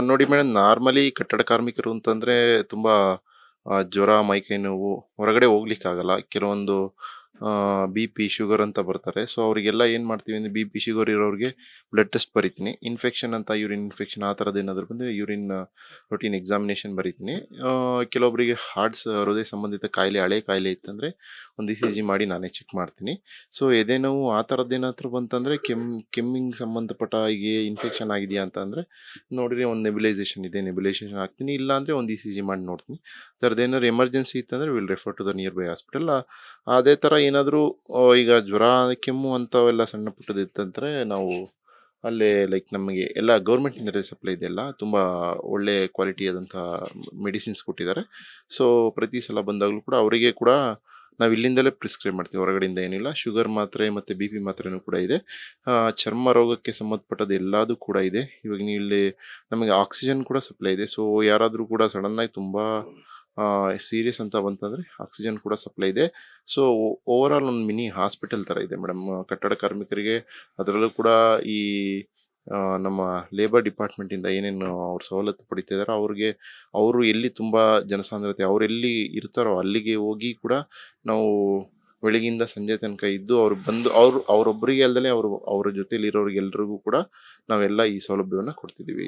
ನೋಡಿ madam, normally ಕಟ್ಟಡ ಕಾರ್ಮಿಕರು ಅಂತಂದ್ರೆ ತುಂಬಾ ಜ್ವರ, ಮೈಕೈ ನೋವು, ಹೊರಗಡೆ ಹೋಗ್ಲಿಕ್ಕಾಗಲ್ಲ. ಕೆಲವೊಂದು ಬಿ-ಪಿ, ಶುಗರ್ ಅಂತ ಬರ್ತಾರೆ. ಸೊ ಅವರಿಗೆಲ್ಲ ಏನ್ ಮಾಡ್ತೀವಿ ಅಂದ್ರೆ ಬಿ-ಪಿ, ಶುಗರ್ ಇರೋರಿಗೆ ಬ್ಲಡ್ ಟೆಸ್ಟ್ ಬರಿತೀನಿ. ಇನ್ಫೆಕ್ಷನ್ ಅಂತ ಯೂರಿನ್ ಇನ್ಫೆಕ್ಷನ್ ಆ ಥರದ್ದು ಏನಾದ್ರು ಬಂದ್ರೆ ಯೂರಿನ್ ರೂಟೀನ್ ಎಕ್ಸಾಮಿನೇಷನ್ ಬರಿತೀನಿ. ಕೆಲವೊಬ್ಬರಿಗೆ ಹೃದಯ ಸಂಬಂಧಿತ ಕಾಯಿಲೆ, ಹಳೆ ಕಾಯಿಲೆ ಇತ್ತಂದ್ರೆ ಒಂದು ಇ-ಸಿ-ಜಿ ಮಾಡಿ ನಾನೇ ಚೆಕ್ ಮಾಡ್ತೀನಿ. ಸೊ ಎದೆನೋವು ಆ ಥರದ್ದೇನಾದ್ರು ಬಂತಂದ್ರೆ ಕೆಮ್ಮಿಂಗ್ ಸಂಬಂಧಪಟ್ಟ ಹೀಗೆ ಇನ್ಫೆಕ್ಷನ್ ಆಗಿದೆಯಾ ಅಂತ ಅಂದ್ರೆ ನೋಡಿದ್ರೆ ಒಂದು ನೆಬ್ಯುಲೈಸೇಷನ್ ಇದೆ, ನೆಬ್ಯುಲೈಸೇಷನ್ ಹಾಕ್ತೀನಿ. ಇಲ್ಲ ಅಂದ್ರೆ ಒಂದು ಇ-ಸಿ-ಜಿ ಮಾಡಿ ನೋಡ್ತೀನಿ. ಈ ಥರದ್ದು ಏನಾದ್ರು ಎಮರ್ಜೆನ್ಸಿ ಇತ್ತಂದ್ರೆ will refer to the nearby hospital. ಅದೇ ಥರ ಏನಾದರೂ ಈಗ ಜ್ವರ, ಕೆಮ್ಮು ಅಂಥವೆಲ್ಲ ಸಣ್ಣ ಪುಟ್ಟದ್ದು ಇತ್ತಂದ್ರೆ ನಾವು ಅಲ್ಲೇ ಲೈಕ್ ನಮಗೆ ಎಲ್ಲ ಗೌರ್ಮೆಂಟಿಂದಲೇ ಸಪ್ಲೈ ಇದೆಯಲ್ಲ, ತುಂಬ ಒಳ್ಳೆ ಕ್ವಾಲಿಟಿಯಾದಂಥ ಮೆಡಿಸಿನ್ಸ್ ಕೊಟ್ಟಿದ್ದಾರೆ. ಸೊ ಪ್ರತಿ ಸಲ ಬಂದಾಗಲೂ ಕೂಡ ಅವರಿಗೆ ಕೂಡ ನಾವು ಇಲ್ಲಿಂದಲೇ ಪ್ರಿಸ್ಕ್ರೈಬ್ ಮಾಡ್ತೀವಿ, ಹೊರಗಡೆಯಿಂದ ಏನಿಲ್ಲ. ಶುಗರ್ ಮಾತ್ರೆ ಮತ್ತು ಬಿ-ಪಿ ಮಾತ್ರೆನೂ ಕೂಡ ಇದೆ. ಚರ್ಮ ರೋಗಕ್ಕೆ ಸಂಬಂಧಪಟ್ಟದ್ದು ಎಲ್ಲದೂ ಕೂಡ ಇದೆ. ಇವಾಗ ನೀವು ಇಲ್ಲಿ ನಮಗೆ ಆಕ್ಸಿಜನ್ ಕೂಡ ಸಪ್ಲೈ ಇದೆ. ಸೊ ಯಾರಾದರೂ ಕೂಡ ಸಡನ್ನಾಗಿ ತುಂಬ ಸೀರಿಯಸ್ ಅಂತ ಬಂತಂದರೆ ಆಕ್ಸಿಜನ್ ಕೂಡ ಸಪ್ಲೈ ಇದೆ. ಸೊ ಓವರಾಲ್ ಒಂದು ಮಿನಿ ಹಾಸ್ಪಿಟಲ್ ಥರ ಇದೆ ಮೇಡಮ್ ಕಟ್ಟಡ ಕಾರ್ಮಿಕರಿಗೆ. ಅದರಲ್ಲೂ ಕೂಡ ಈ ನಮ್ಮ ಲೇಬರ್ ಡಿಪಾರ್ಟ್ಮೆಂಟಿಂದ ಏನೇನು ಅವ್ರು ಸವಲತ್ತು ಪಡಿತಿದಾರೋ ಅವ್ರಿಗೆ, ಅವರು ಎಲ್ಲಿ ತುಂಬ ಜನಸಾಂದ್ರತೆ ಅವರೆಲ್ಲಿ ಇರ್ತಾರೋ ಅಲ್ಲಿಗೆ ಹೋಗಿ ಕೂಡ ನಾವು ಬೆಳಗಿಂದ ಸಂಜೆ ತನಕ ಇದ್ದು ಅವ್ರು ಬಂದು ಅವರೊಬ್ಬರಿಗೆ ಅಲ್ದಲೆ ಅವ್ರ ಜೊತೆಲಿರೋರಿಗೆಲ್ರಿಗೂ ಕೂಡ ನಾವೆಲ್ಲ ಈ ಸೌಲಭ್ಯವನ್ನು ಕೊಡ್ತಿದ್ದೀವಿ.